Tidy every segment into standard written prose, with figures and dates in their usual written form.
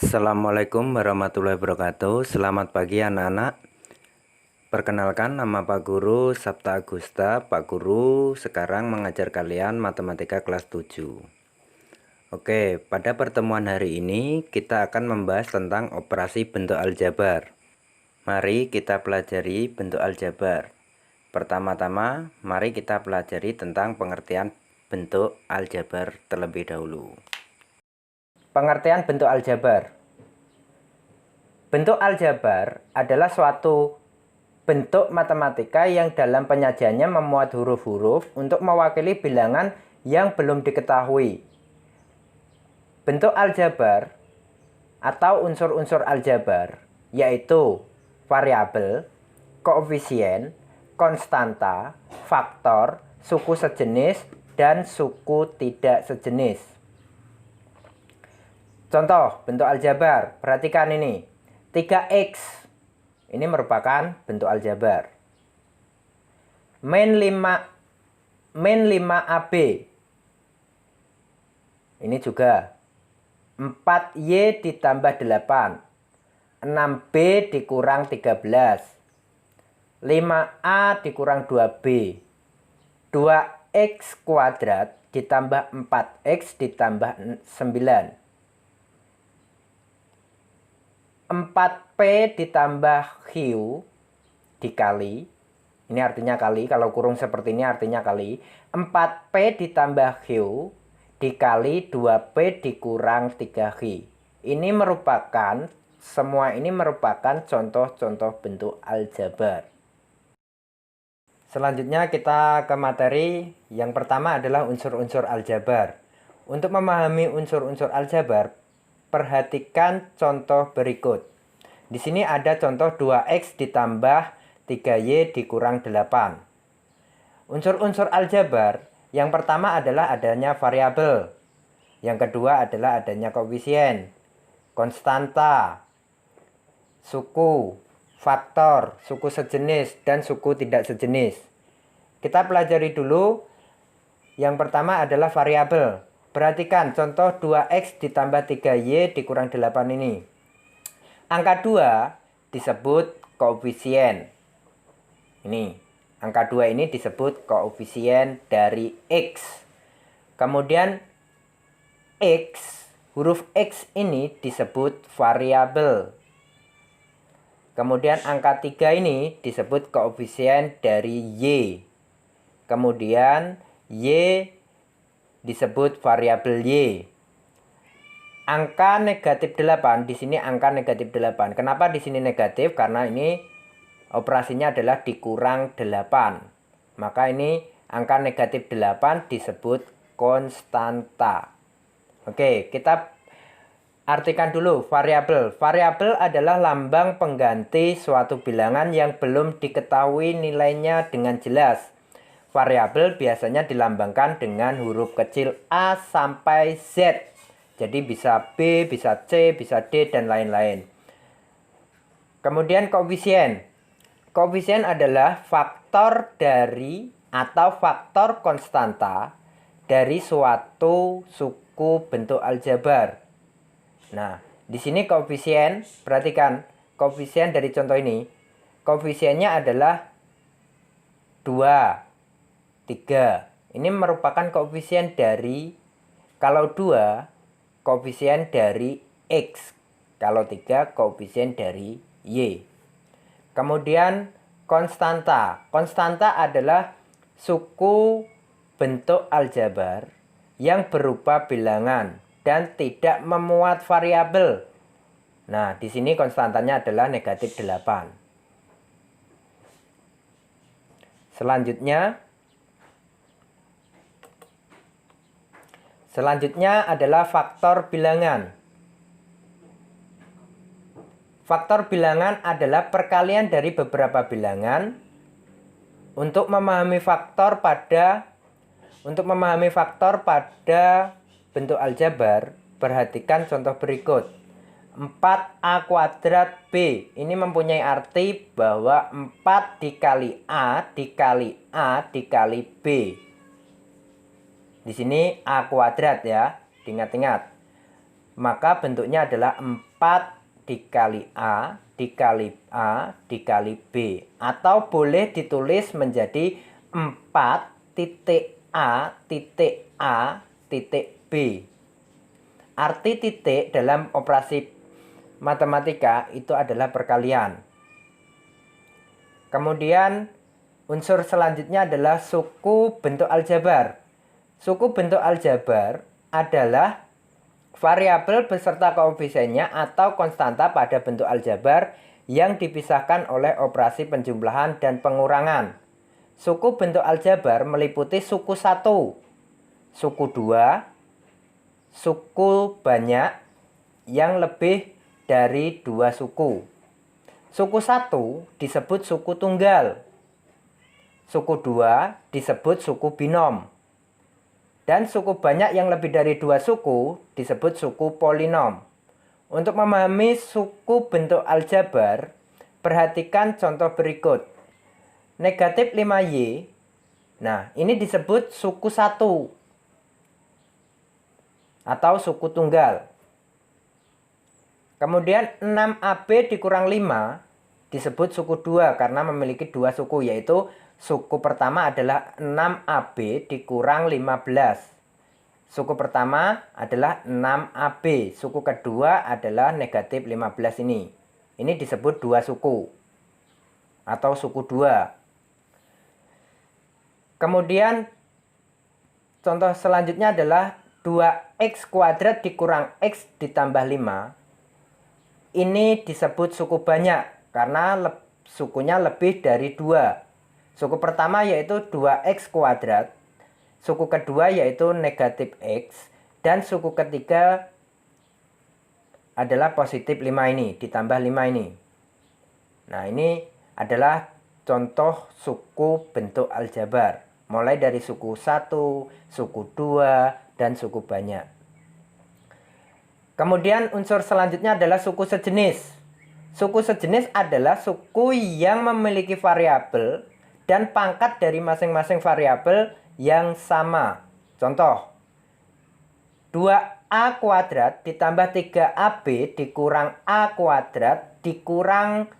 Assalamualaikum warahmatullahi wabarakatuh. Selamat pagi anak-anak. Perkenalkan, nama Pak Guru Sabta Agusta. Pak Guru sekarang mengajar kalian matematika kelas 7. Oke, pada pertemuan hari ini kita akan membahas tentang operasi bentuk aljabar. Mari kita pelajari bentuk aljabar. Pertama-tama, mari kita pelajari tentang pengertian bentuk aljabar terlebih dahulu. Pengertian bentuk aljabar. Bentuk aljabar adalah suatu bentuk matematika yang dalam penyajiannya memuat huruf-huruf untuk mewakili bilangan yang belum diketahui. Bentuk aljabar atau unsur-unsur aljabar yaitu variabel, koefisien, konstanta, faktor, suku sejenis, dan suku tidak sejenis. Contoh bentuk aljabar, perhatikan ini. 3x ini merupakan bentuk aljabar. Min 5AB ini juga 4y ditambah 8, 6b dikurang 13, 5a dikurang 2b, 2x kuadrat ditambah 4x ditambah 9, 4p ditambah q dikali, ini artinya kali, kalau kurung seperti ini artinya kali, 4p ditambah q dikali 2p dikurang 3q. Ini merupakan, semua ini merupakan contoh-contoh bentuk aljabar. Selanjutnya kita ke materi. Yang pertama adalah unsur-unsur aljabar. Untuk memahami unsur-unsur aljabar, perhatikan contoh berikut. Di sini ada contoh 2x ditambah 3y dikurang 8. Unsur-unsur aljabar yang pertama adalah adanya variabel. Yang kedua adalah adanya koefisien, konstanta, suku, faktor, suku sejenis, dan suku tidak sejenis. Kita pelajari dulu. Yang pertama adalah variabel. Perhatikan contoh 2x ditambah 3y dikurang 8 ini. Angka 2 disebut koefisien. Ini, angka 2 ini disebut koefisien dari x. Kemudian x, huruf x ini disebut variabel. Kemudian angka 3 ini disebut koefisien dari y. Kemudian y disebut variabel y. Angka negatif 8, di sini angka negatif 8. Kenapa di sini negatif? Karena ini operasinya adalah dikurang 8. Maka ini angka negatif 8 disebut konstanta. Oke, kita artikan dulu variabel. Variabel adalah lambang pengganti suatu bilangan yang belum diketahui nilainya dengan jelas. Variabel biasanya dilambangkan dengan huruf kecil A sampai Z. Jadi bisa B, bisa C, bisa D, dan lain-lain. Kemudian koefisien. Koefisien adalah faktor dari atau faktor konstanta dari suatu suku bentuk aljabar. Nah, di sini koefisien, perhatikan koefisien dari contoh ini. Koefisiennya adalah 2. 3. Ini merupakan koefisien dari, kalau 2, koefisien dari x. Kalau 3, koefisien dari y. Kemudian konstanta. Konstanta adalah suku bentuk aljabar yang berupa bilangan dan tidak memuat variabel. Nah, di sini konstantanya adalah negatif 8. Selanjutnya adalah faktor bilangan. Faktor bilangan adalah perkalian dari beberapa bilangan. Untuk memahami faktor pada bentuk aljabar, perhatikan contoh berikut. 4a kuadrat b. Ini mempunyai arti bahwa 4 dikali a dikali a dikali b. Di sini a kuadrat ya, diingat-ingat. maka bentuknya adalah 4 dikali A dikali A dikali B. Atau boleh ditulis menjadi 4 titik A titik A titik B. Arti titik dalam operasi matematika itu adalah perkalian. Kemudian unsur selanjutnya adalah suku bentuk aljabar. Suku bentuk aljabar adalah variabel beserta koefisiennya atau konstanta pada bentuk aljabar yang dipisahkan oleh operasi penjumlahan dan pengurangan. Suku bentuk aljabar meliputi suku 1, suku 2, suku banyak yang lebih dari 2 suku. Suku 1 disebut suku tunggal. Suku 2 disebut suku binom. Dan suku banyak yang lebih dari 2 suku disebut suku polinom. Untuk memahami suku bentuk aljabar, perhatikan contoh berikut. Negatif 5Y, nah ini disebut suku 1 atau suku tunggal. Kemudian 6AB dikurang 5 disebut suku 2 karena memiliki 2 suku, yaitu suku pertama adalah 6AB dikurang 15. Suku pertama adalah 6AB, suku kedua adalah negatif 15 ini. Ini disebut 2 suku atau suku 2. Kemudian contoh selanjutnya adalah 2x kuadrat dikurang x ditambah 5. Ini disebut suku banyak karena sukunya lebih dari 2. Suku pertama yaitu 2x kuadrat, suku kedua yaitu negatif x, dan suku ketiga adalah positif 5 ini, ditambah 5 ini. Nah, ini adalah contoh suku bentuk aljabar. Mulai dari suku 1, suku 2, dan suku banyak. Kemudian unsur selanjutnya adalah suku sejenis. Suku sejenis adalah suku yang memiliki variabel dan pangkat dari masing-masing variabel yang sama. Contoh, 2A kuadrat ditambah 3AB dikurang A kuadrat dikurang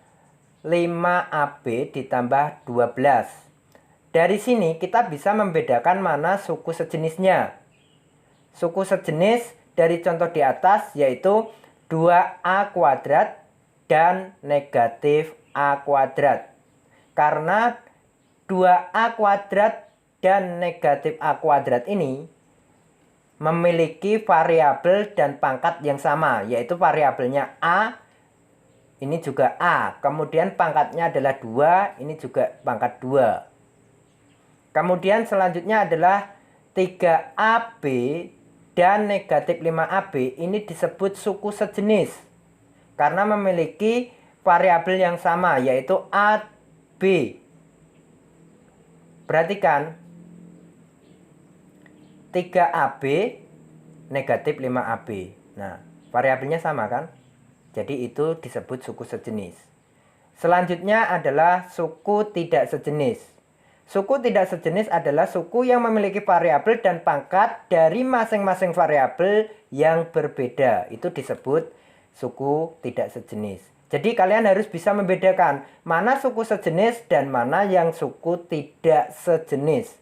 5AB ditambah 12. Dari sini kita bisa membedakan mana suku sejenisnya. Suku sejenis dari contoh di atas yaitu 2A kuadrat dan negatif A kuadrat. Karena 2A kuadrat dan negatif A kuadrat ini memiliki variabel dan pangkat yang sama, yaitu variabelnya A, ini juga A. Kemudian pangkatnya adalah 2, ini juga pangkat 2. Kemudian selanjutnya adalah 3AB dan negatif 5AB. Ini disebut suku sejenis karena memiliki variabel yang sama, yaitu AB. Perhatikan, 3AB negatif 5AB. Nah, variabelnya sama kan? Jadi itu disebut suku sejenis. Selanjutnya adalah suku tidak sejenis. Suku tidak sejenis adalah suku yang memiliki variabel dan pangkat dari masing-masing variabel yang berbeda. Itu disebut suku tidak sejenis. Jadi kalian harus bisa membedakan mana suku sejenis dan mana yang suku tidak sejenis.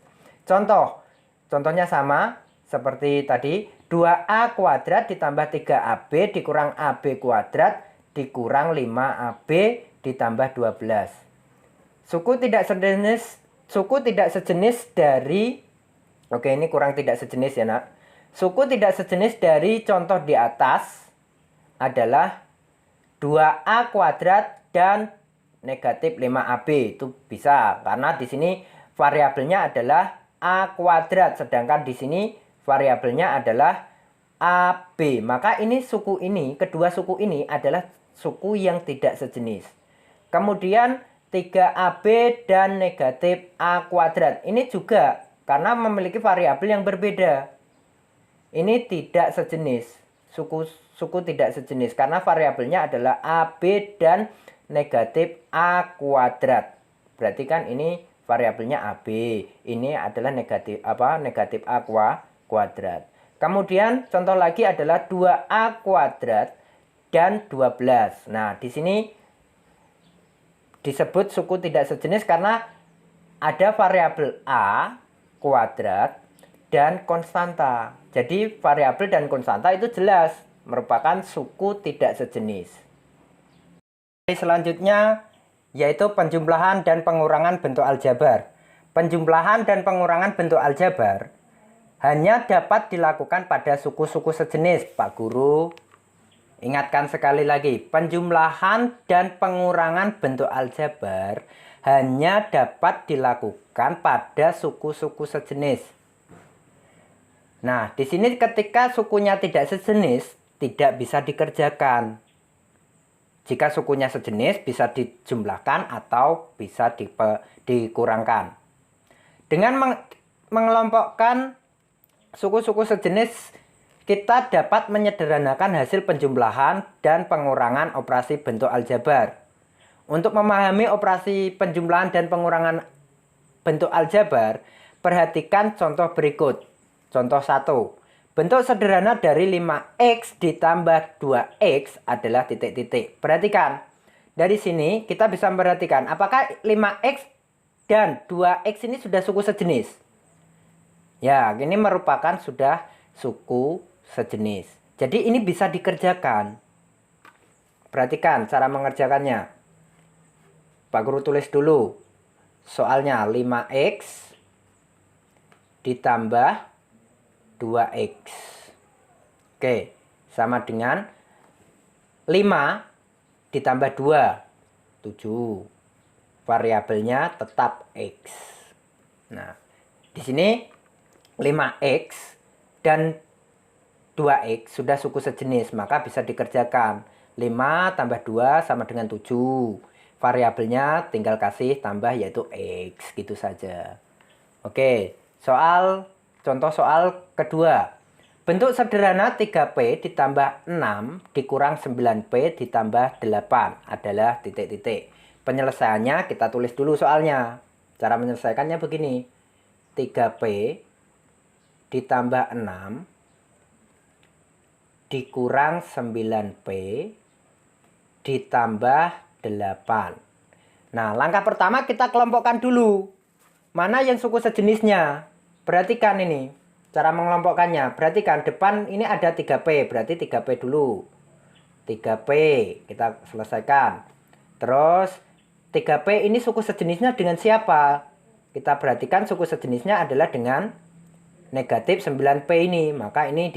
Contohnya sama seperti tadi. 2A kuadrat ditambah 3AB dikurang AB kuadrat dikurang 5AB ditambah 12. Suku tidak sejenis dari, oke ini kurang tidak sejenis ya nak. Suku tidak sejenis dari contoh di atas adalah 2A kuadrat dan negatif 5AB. Itu bisa karena di sini variabelnya adalah A kuadrat, sedangkan di sini variabelnya adalah AB. Maka ini suku ini, kedua suku ini adalah suku yang tidak sejenis. Kemudian 3AB dan negatif A kuadrat. Ini juga karena memiliki variabel yang berbeda. Ini tidak sejenis. Suku tidak sejenis karena variabelnya adalah AB dan negatif A kuadrat. Berarti kan ini variabelnya AB. Ini adalah negatif A kuadrat. Kemudian contoh lagi adalah 2A kuadrat dan 12. Nah, di sini disebut suku tidak sejenis karena ada variabel A kuadrat dan konstanta. Jadi variabel dan konstanta itu jelas merupakan suku tidak sejenis. Selanjutnya yaitu penjumlahan dan pengurangan bentuk aljabar. Penjumlahan dan pengurangan bentuk aljabar hanya dapat dilakukan pada suku-suku sejenis, Pak Guru. Ingatkan sekali lagi, penjumlahan dan pengurangan bentuk aljabar hanya dapat dilakukan pada suku-suku sejenis. Nah, di sini ketika sukunya tidak sejenis, tidak bisa dikerjakan. Jika sukunya sejenis, bisa dijumlahkan atau bisa dikurangkan. Dengan mengelompokkan suku-suku sejenis, kita dapat menyederhanakan hasil penjumlahan dan pengurangan operasi bentuk aljabar. Untuk memahami operasi penjumlahan dan pengurangan bentuk aljabar, perhatikan contoh berikut. Contoh 1. Bentuk sederhana dari 5x ditambah 2x adalah titik-titik. Perhatikan. Dari sini kita bisa memperhatikan apakah 5x dan 2x ini sudah suku sejenis. Ya, ini merupakan sudah suku sejenis. Jadi ini bisa dikerjakan. Perhatikan cara mengerjakannya. Pak Guru tulis dulu. Soalnya 5x ditambah 2x. Oke, sama dengan 5 ditambah 2, 7. Variabelnya tetap x. Nah, di sini 5x dan 2x sudah suku sejenis, maka bisa dikerjakan. 5 tambah 2 sama dengan 7. Variabelnya tinggal kasih tambah yaitu x, gitu saja. Oke, contoh soal kedua. Bentuk sederhana 3P ditambah 6 dikurang 9P ditambah 8 adalah titik-titik. Penyelesaiannya kita tulis dulu soalnya. Cara menyelesaikannya begini. 3P ditambah 6 dikurang 9P ditambah 8. Nah, langkah pertama kita kelompokkan dulu. Mana yang suku sejenisnya? Perhatikan ini. Cara mengelompokkannya. Perhatikan depan ini ada 3P. Berarti 3P dulu. 3P kita selesaikan. Terus 3P ini suku sejenisnya dengan siapa? Kita perhatikan suku sejenisnya adalah dengan negatif 9P ini. Maka ini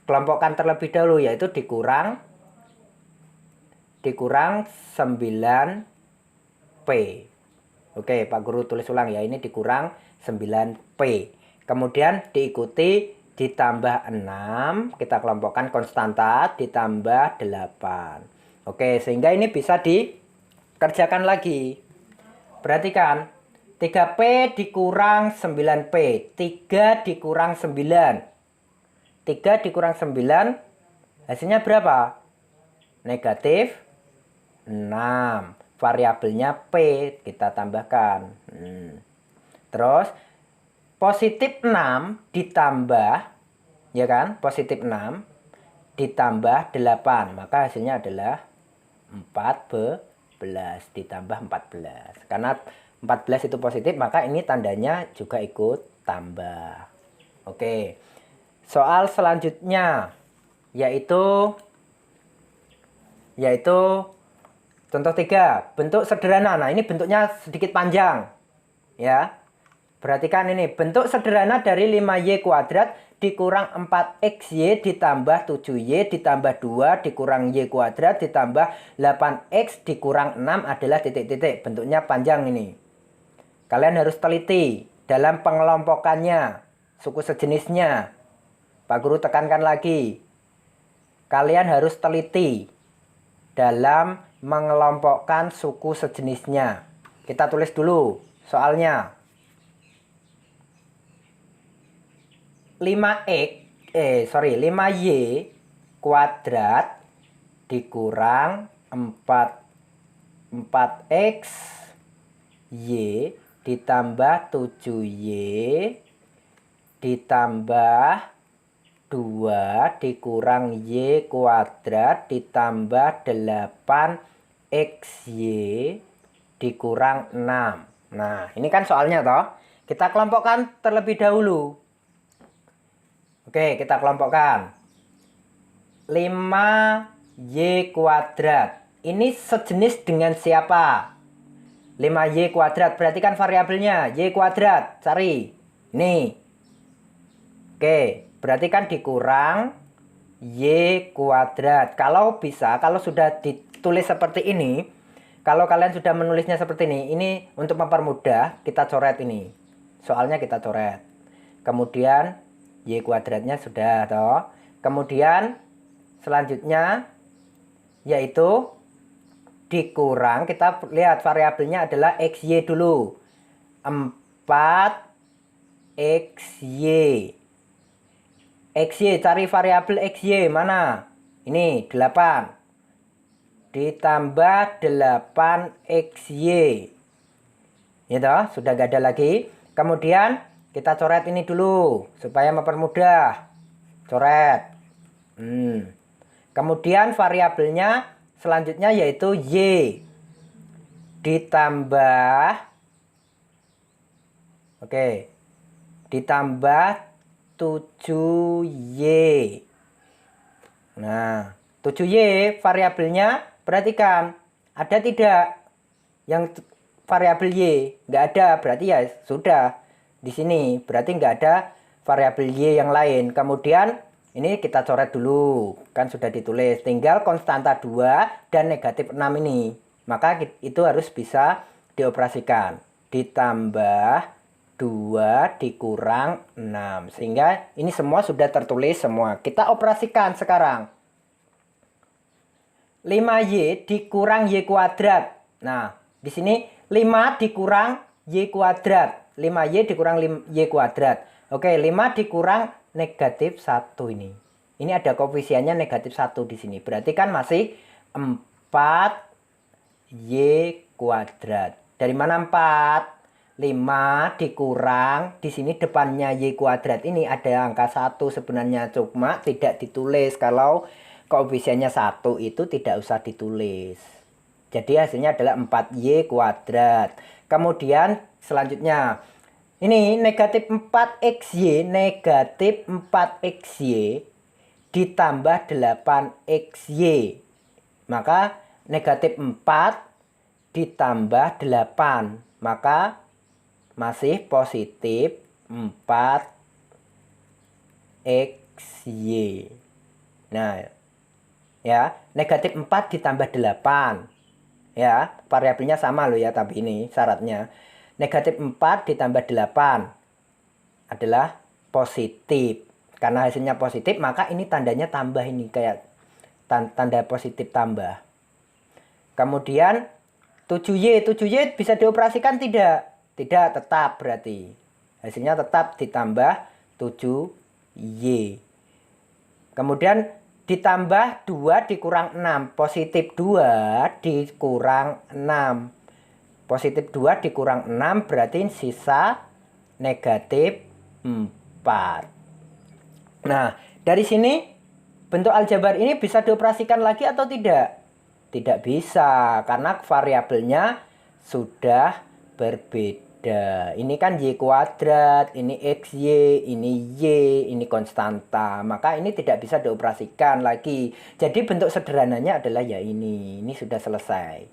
dikelompokkan terlebih dahulu, yaitu dikurang 9P. Oke, Pak Guru tulis ulang ya. Ini dikurang 9P. Kemudian diikuti ditambah 6. Kita kelompokkan konstanta ditambah 8. Oke, sehingga ini bisa dikerjakan lagi. Perhatikan. 3P dikurang 9P. 3 dikurang 9. 3 dikurang 9. Hasilnya berapa? Negatif 6. Variabelnya P kita tambahkan. Terus positif 6 ditambah, ya kan? Positif 6 ditambah 8. Maka hasilnya adalah 14 ditambah 14. Karena 14 itu positif, maka ini tandanya juga ikut tambah. Oke. Soal selanjutnya yaitu contoh 3, bentuk sederhana. Nah, ini bentuknya sedikit panjang. Ya. Perhatikan ini, bentuk sederhana dari 5y kuadrat dikurang 4xy ditambah 7y ditambah 2 dikurang y kuadrat ditambah 8x dikurang 6 adalah titik-titik. Bentuknya panjang ini. Kalian harus teliti dalam pengelompokannya, suku sejenisnya. Pak Guru tekankan lagi. Kalian harus teliti dalam mengelompokkan suku sejenisnya. Kita tulis dulu soalnya. 5y kuadrat dikurang 4x y ditambah 7y ditambah 2 dikurang Y kuadrat ditambah 8XY dikurang 6. Nah, ini kan soalnya toh. Kita kelompokkan terlebih dahulu. Oke, kita kelompokkan. 5Y kuadrat. Ini sejenis dengan siapa? 5Y kuadrat. Berarti kan variabelnya Y kuadrat. Cari. Nih. Oke, berarti kan dikurang Y kuadrat. Kalau bisa, kalau sudah ditulis seperti ini, kalau kalian sudah menulisnya seperti ini untuk mempermudah, kita coret ini. Soalnya kita coret. Kemudian Y kuadratnya sudah toh. Kemudian selanjutnya yaitu dikurang, kita lihat variabelnya adalah XY dulu. 4XY. XY, cari variabel XY mana? Ini 8 ditambah 8XY. Ya toh, sudah gak ada lagi. Kemudian kita coret ini dulu supaya mempermudah. Coret. Kemudian variabelnya selanjutnya yaitu Y ditambah ditambah 7Y. Nah, 7Y variabelnya perhatikan, ada tidak yang variabel Y? Nggak ada, berarti ya sudah di sini, berarti nggak ada variabel Y yang lain. Kemudian ini kita coret dulu, kan sudah ditulis, tinggal konstanta 2 dan negatif 6 ini. Maka itu harus bisa dioperasikan, ditambah 2 dikurang 6. Sehingga ini semua sudah tertulis semua. Kita operasikan sekarang. 5Y dikurang Y kuadrat. Nah, di sini 5 dikurang Y kuadrat. 5Y dikurang Y kuadrat. Oke, 5 dikurang negatif 1 ini. Ini ada koefisiennya negatif 1 di sini. Berarti kan masih 4Y kuadrat. Dari mana 4? 5 dikurang, di sini depannya Y kuadrat ini ada angka 1 sebenarnya, cuma tidak ditulis. Kalau koefisiennya 1 itu tidak usah ditulis. Jadi hasilnya adalah 4Y kuadrat. Kemudian selanjutnya ini negatif 4XY, negatif 4XY ditambah 8XY. Maka negatif 4 ditambah 8, maka masih positif 4XY. Nah, ya, negatif 4 ditambah 8. Ya, variabelnya sama loh ya, tapi ini syaratnya. Negatif 4 ditambah 8 adalah positif. Karena hasilnya positif, maka ini tandanya tambah ini, kayak tanda positif tambah. Kemudian 7Y bisa dioperasikan tidak? Tidak, tetap berarti. Hasilnya tetap ditambah 7Y. Kemudian ditambah 2 dikurang 6. Positif 2 dikurang 6. Positif 2 dikurang 6 berarti sisa negatif 4. Nah, dari sini bentuk aljabar ini bisa dioperasikan lagi atau tidak? Tidak bisa, karena variabelnya sudah berbeda. Ini kan Y kuadrat, ini XY, ini Y, ini konstanta. Maka ini tidak bisa dioperasikan lagi. Jadi bentuk sederhananya adalah ya ini. Ini sudah selesai.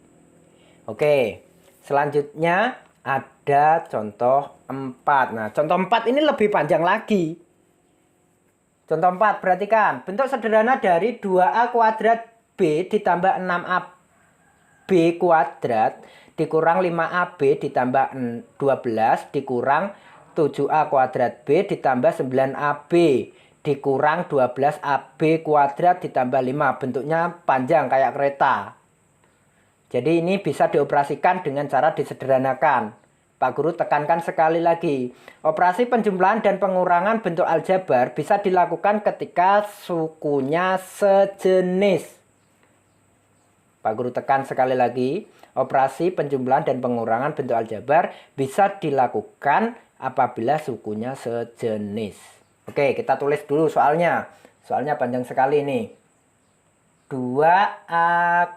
Oke, selanjutnya ada contoh 4. Nah, contoh 4 ini lebih panjang lagi. Contoh 4, perhatikan. Bentuk sederhana dari 2A kuadrat B ditambah 6AB kuadrat dikurang 5AB ditambah 12 dikurang 7A kuadrat B ditambah 9AB dikurang 12AB kuadrat ditambah 5. Bentuknya panjang kayak kereta. Jadi ini bisa dioperasikan dengan cara disederhanakan. Pak Guru tekankan sekali lagi. Operasi penjumlahan dan pengurangan bentuk aljabar bisa dilakukan ketika sukunya sejenis. Pak Guru tekan sekali lagi, operasi penjumlahan dan pengurangan bentuk aljabar bisa dilakukan apabila sukunya sejenis. Oke, kita tulis dulu soalnya. Soalnya panjang sekali nih. 2A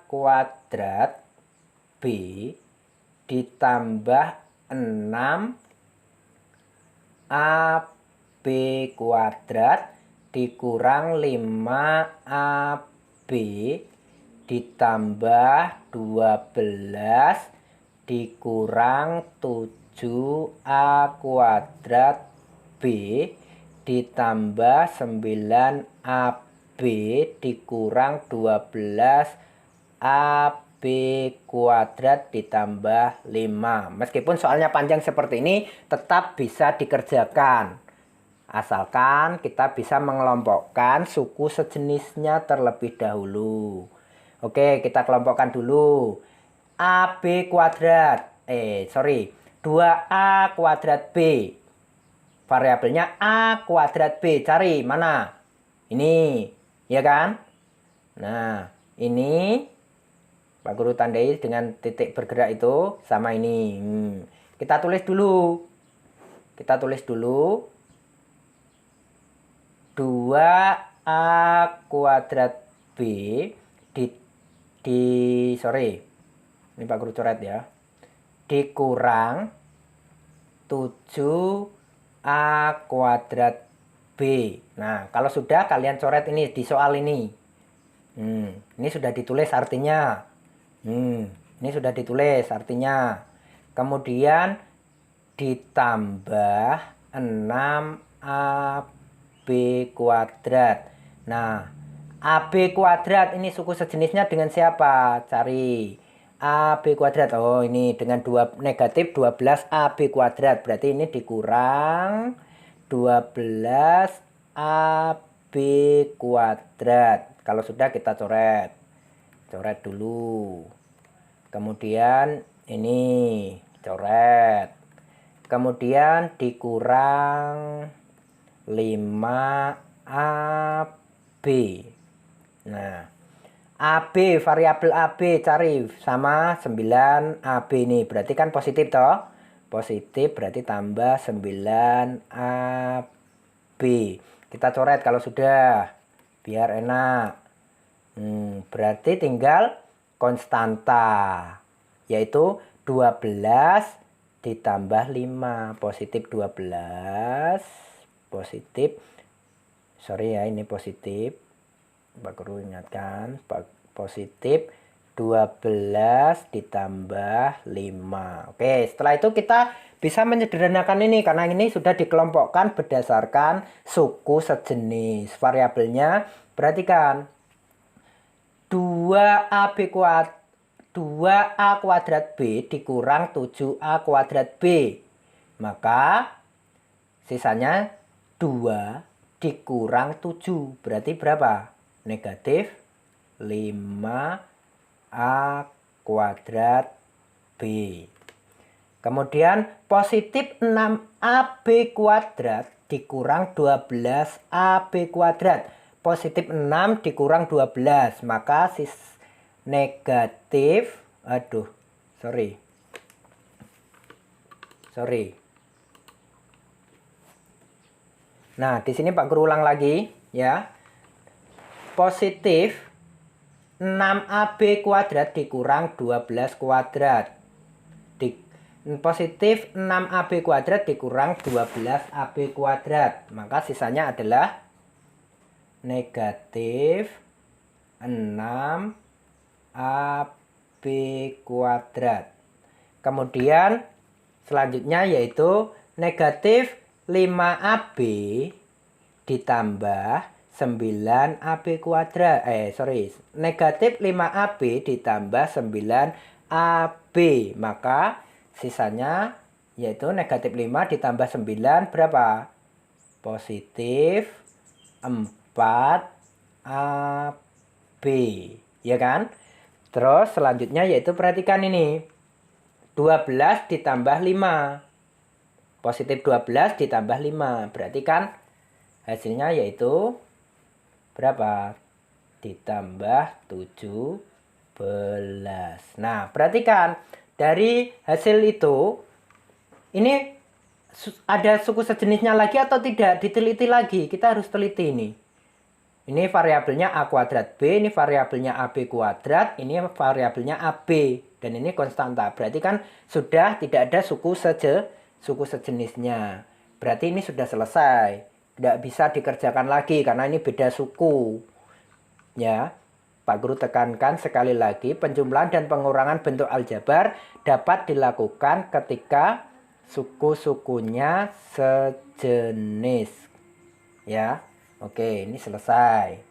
kuadrat B ditambah 6AB kuadrat dikurang 5AB ditambah 12 dikurang 7A kuadrat B ditambah 9AB dikurang 12AB kuadrat ditambah 5. Meskipun soalnya panjang seperti ini, tetap bisa dikerjakan. Asalkan kita bisa mengelompokkan suku sejenisnya terlebih dahulu. Oke, kita kelompokkan dulu. AB kuadrat. 2A kuadrat B. Variabelnya A kuadrat B. Cari mana? Ini, ya kan? Nah, ini Pak Guru tandai dengan titik bergerak itu sama ini. Kita tulis dulu. 2A kuadrat B ini Pak Guru coret ya. Dikurang 7A kuadrat B. Nah, kalau sudah kalian coret ini di soal ini. Ini sudah ditulis artinya. Ini sudah ditulis artinya. Kemudian ditambah 6AB kuadrat. Nah, AB kuadrat ini suku sejenisnya dengan siapa? Cari AB kuadrat. Oh, ini dengan negatif 12AB kuadrat. Berarti ini dikurang 12AB kuadrat. Kalau sudah kita coret. Coret dulu. Kemudian ini coret. Kemudian dikurang 5AB. Nah, AB, variabel AB cari sama 9AB ini. Berarti kan positif toh? Positif berarti tambah 9AB. Kita coret kalau sudah. Biar enak. Berarti tinggal konstanta. Yaitu 12 ditambah 5. Positif 12. Positif. Sorry ya, ini positif. Pak Guru ingatkan, positif 12 ditambah 5. Oke, setelah itu kita bisa menyederhanakan ini karena ini sudah dikelompokkan berdasarkan suku sejenis. Variabelnya perhatikan. 2A kuadrat B dikurang 7A kuadrat B. Maka sisanya 2 dikurang 7. Berarti berapa? Negatif 5A kuadrat B. Kemudian positif 6AB kuadrat dikurang 12AB kuadrat. Positif 6 dikurang 12. Maka negatif. Sorry. Nah, di sini Pak Guru ulang lagi ya. Positif 6AB kuadrat dikurang 12 kuadrat. Positif 6AB kuadrat dikurang 12AB kuadrat. Maka sisanya adalah negatif 6AB kuadrat. Kemudian selanjutnya yaitu negatif 5AB ditambah 9AB kuadrat. Negatif 5AB ditambah 9AB. Maka sisanya yaitu negatif 5 ditambah 9 berapa? Positif 4AB. Ya kan? Terus selanjutnya yaitu perhatikan ini. 12 ditambah 5. Positif 12 ditambah 5. Berarti kan hasilnya yaitu berapa? Ditambah 17. Nah, perhatikan. Dari hasil itu, ini ada suku sejenisnya lagi atau tidak? Diteliti lagi. Kita harus teliti ini. Ini variabelnya A kuadrat B, ini variabelnya AB kuadrat, ini variabelnya AB. Dan ini konstanta. Berarti kan sudah tidak ada suku sejenisnya. Berarti ini sudah selesai. Tidak bisa dikerjakan lagi karena ini beda suku. Ya, Pak Guru tekankan sekali lagi, penjumlahan dan pengurangan bentuk aljabar dapat dilakukan ketika suku-sukunya sejenis. Ya, oke, ini selesai.